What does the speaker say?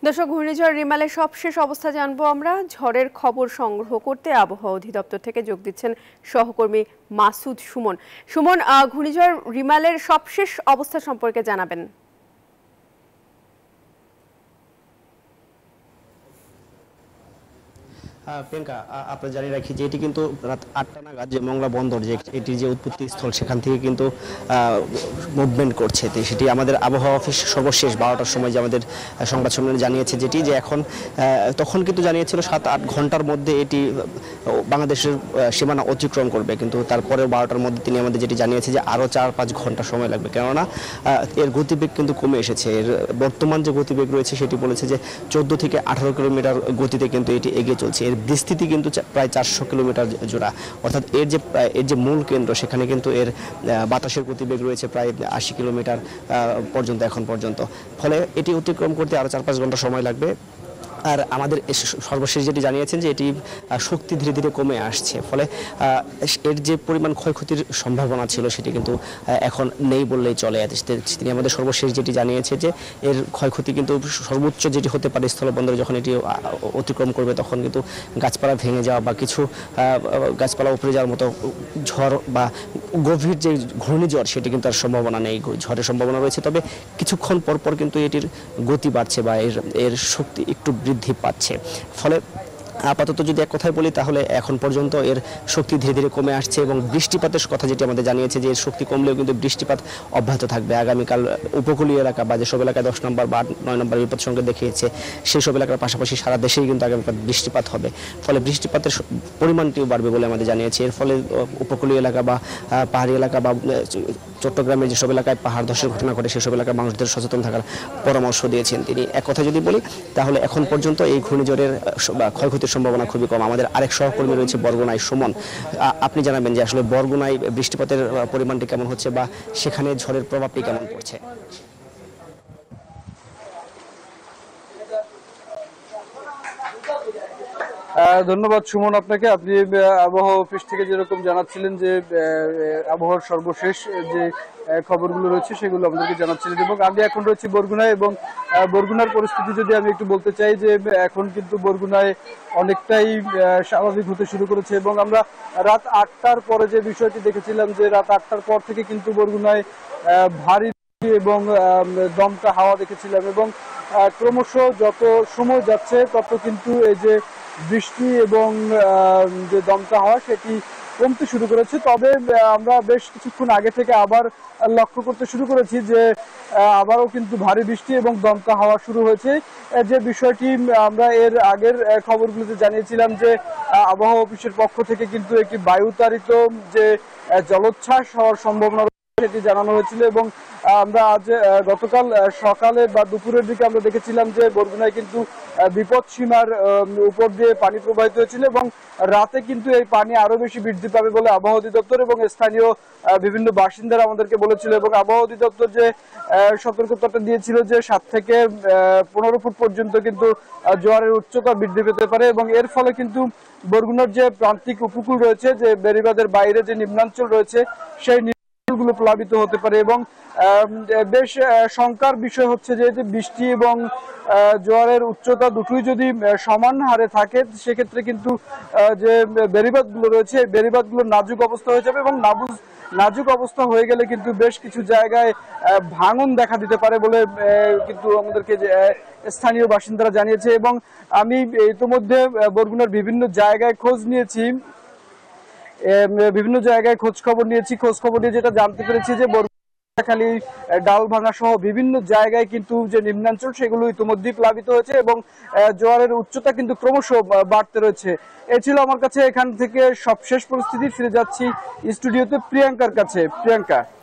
দর্শক, ঘূর্ণিঝড় রিমালের সবশেষ অবস্থা জানবো আমরা। ঝড়ের খবর সংগ্রহ করতে আবহাওয়া অধিদপ্তর থেকে যোগ দিচ্ছেন সহকর্মী মাসুদ সুমন। সুমন, ঘূর্ণিঝড় রিমালের সবশেষ অবস্থা সম্পর্কে জানাবেন। প্রিয়াঙ্কা, আপনারা জানিয়ে রাখি যে এটি কিন্তু রাত 8টা নাগাদ যে মংলা বন্দর, যে এটির যে উৎপত্তি স্থল, সেখান থেকে কিন্তু মুভমেন্ট করছে। তো সেটি আমাদের আবহাওয়া অফিস সর্বশেষ 12টার সময় যে আমাদের সংবাদ সম্মেলনে জানিয়েছে, যেটি যে এখন তখন কিন্তু জানিয়েছিল 7-8 ঘন্টার মধ্যে এটি বাংলাদেশের সীমানা অতিক্রম করবে, কিন্তু তারপরেও 12টার মধ্যে তিনি আমাদের যেটি জানিয়েছে যে আরও 4-5 ঘন্টা সময় লাগবে, কেননা এর গতিবেগ কিন্তু কমে এসেছে। এর বর্তমান যে গতিবেগ রয়েছে সেটি বলেছে যে 14 থেকে 18 কিলোমিটার গতিতে কিন্তু এটি এগিয়ে চলছে। এর বিস্তৃতি কিন্তু প্রায় 400 কিলোমিটার জোড়া, অর্থাৎ এর যে মূল কেন্দ্র, সেখানে কিন্তু এর বাতাসের গতিবেগ রয়েছে প্রায় 80 কিলোমিটার পর্যন্ত এখন পর্যন্ত। ফলে এটি অতিক্রম করতে আরও 4-5 ঘন্টা সময় লাগবে। আর আমাদের সর্বশেষ যেটি জানিয়েছেন যে এটি শক্তি ধীরে ধীরে কমে আসছে, ফলে এর যে পরিমাণ ক্ষয়ক্ষতির সম্ভাবনা ছিল সেটি কিন্তু এখন নেই বললেই চলে। তিনি আমাদের সর্বশেষ যেটি জানিয়েছে যে এর ক্ষয়ক্ষতি কিন্তু সর্বোচ্চ যেটি হতে পারে স্থলবন্দরে যখন এটি অতিক্রম করবে, তখন কিন্তু গাছপালা ভেঙে যাওয়া বা কিছু গাছপালা উপরে যাওয়ার মতো ঝড় বা গভীর যে ঘূর্ণিঝড়, সেটি কিন্তু আর সম্ভাবনা নেই। ঝড়ের সম্ভাবনা রয়েছে, তবে কিছুক্ষণ পরপর কিন্তু এটির গতি বাড়ছে বা এর শক্তি একটু বৃদ্ধি পাচ্ছে। ফলে আপাতত যদি এক কথায় বলি, তাহলে এখন পর্যন্ত এর শক্তি ধীরে ধীরে কমে আসছে এবং বৃষ্টিপাতের কথা যেটি আমাদের জানিয়েছে যে এর শক্তি কমলেও কিন্তু বৃষ্টিপাত অব্যাহত থাকবে। আগামীকাল উপকূলীয় এলাকা বা যেসব এলাকায় 10 নম্বর বা 9 নম্বর বিপদ সংকেত দেখিয়েছে, সেই সব এলাকার পাশাপাশি সারা দেশেই কিন্তু আগামীকাল বৃষ্টিপাত হবে। ফলে বৃষ্টিপাতের পরিমাণটিও বাড়বে বলে আমাদের জানিয়েছে। এর ফলে উপকূলীয় এলাকা বা পাহাড়ি এলাকা বা চট্টগ্রামের যেসব এলাকায় পাহাড় ধসের ঘটনা ঘটে, সেসব এলাকার মানুষদের সচেতন থাকার পরামর্শ দিয়েছেন তিনি। এক কথা যদি বলি, তাহলে এখন পর্যন্ত এই ঘূর্ণিঝড়ের ক্ষয়ক্ষতির সম্ভাবনা খুবই কম। আমাদের আরেক সহকর্মী রয়েছে বরগুনায়, সুমন, আপনি জানাবেন যে আসলে বরগুনায় বৃষ্টিপাতের পরিমাণটি কেমন হচ্ছে বা সেখানে ঝড়ের প্রভাবটি কেমন পড়ছে। ধন্যবাদ সুমন আপনাকে। আপনি আবহাওয়া অফিস থেকে যেরকম জানাচ্ছিলেন যে আবহাওয়ার সর্বশেষ যে খবরগুলো রয়েছে সেগুলো আমাদেরকে জানাচ্ছিলেন, এবং আমি এখন রয়েছি বরগুনায়। এবং বরগুনার পরিস্থিতি যদি আমি একটু বলতে চাই, যে এখন কিন্তু বরগুনায় অনেকটাই স্বাভাবিক হতে শুরু করেছে। এবং আমরা রাত 8টার পরে যে বিষয়টি দেখেছিলাম, যে রাত 8টার পর থেকে কিন্তু বরগুনায় ভারী এবং দমকা হাওয়া দেখেছিলাম, এবং ক্রমশ যত সময় যাচ্ছে তত কিন্তু এই যে বৃষ্টি এবং যে দমকা হাওয়া সেটি কমতে শুরু করেছে। তবে আমরা বেশ কিছুক্ষণ আগে থেকে আবার লক্ষ্য করতে শুরু করেছি যে আবারও কিন্তু ভারী বৃষ্টি এবং দমকা হাওয়া শুরু হয়েছে। যে বিষয়টি আমরা এর আগের খবরগুলোতে জানিয়েছিলাম যে আবহাওয়া অফিসের পক্ষ থেকে কিন্তু একটি বায়ুতাড়িত যে জলোচ্ছ্বাস হওয়ার সম্ভাবনা সেটি জানানো হয়েছিল। এবং আমরা আজ গতকাল সকালে বা দুপুরের দিকে আমরা দেখেছিলাম যে বরগুনায় কিন্তু বিপদ সীমার উপর দিয়ে পানি প্রবাহিত হয়েছিল, এবং রাতে কিন্তু এই পানি আরো বেশি বৃদ্ধি পাবে বলে আবহাওয়া অধিদপ্তর এবং স্থানীয় বিভিন্ন বাসিন্দারা আমাদেরকে বলেছিল। এবং আবহাওয়া অধিদপ্তর যে সতর্কতাটা দিয়েছিল যে 7 থেকে 15 ফুট পর্যন্ত কিন্তু জোয়ারের উচ্চতা বৃদ্ধি পেতে পারে, এবং এর ফলে কিন্তু বরগুনার যে প্রান্তিক উপকূল রয়েছে, যে বেড়িবাঁধের বাইরে যে নিম্নাঞ্চল রয়েছে, সেই গুলো প্লাবিত হতে পারে। এবং বেশ শঙ্কার বিষয় হচ্ছে যে বৃষ্টি এবং জোয়ারের উচ্চতা দুটোই যদি সমান হারে থাকে, সেক্ষেত্রে কিন্তু যে বেড়িবাঁধগুলো রয়েছে, বেড়িবাঁধগুলো নাজুক অবস্থা হয়ে যাবে, এবং নাজুক অবস্থা হয়ে গেলে কিন্তু বেশ কিছু জায়গায় ভাঙন দেখা দিতে পারে বলে কিন্তু আমাদেরকে স্থানীয় বাসিন্দারা জানিয়েছে। এবং আমি ইতিমধ্যে বরগুনার বিভিন্ন জায়গায় খোঁজ নিয়েছি, বিভিন্ন জায়গায় খোঁজ খবর নিয়ে যেটা জানতে পেরেছি যে বরগুনাখালী, ডালভাঙা সহ বিভিন্ন জায়গায় কিন্তু যে নিম্নাঞ্চল সেগুলো ইতিমধ্যেই প্লাবিত হয়েছে, এবং জোয়ারের উচ্চতা কিন্তু ক্রমশ বাড়তে রয়েছে। এ ছিল আমার কাছে এখান থেকে সবশেষ পরিস্থিতি। ফিরে যাচ্ছি স্টুডিওতে প্রিয়াঙ্কার কাছে। প্রিয়াঙ্কা।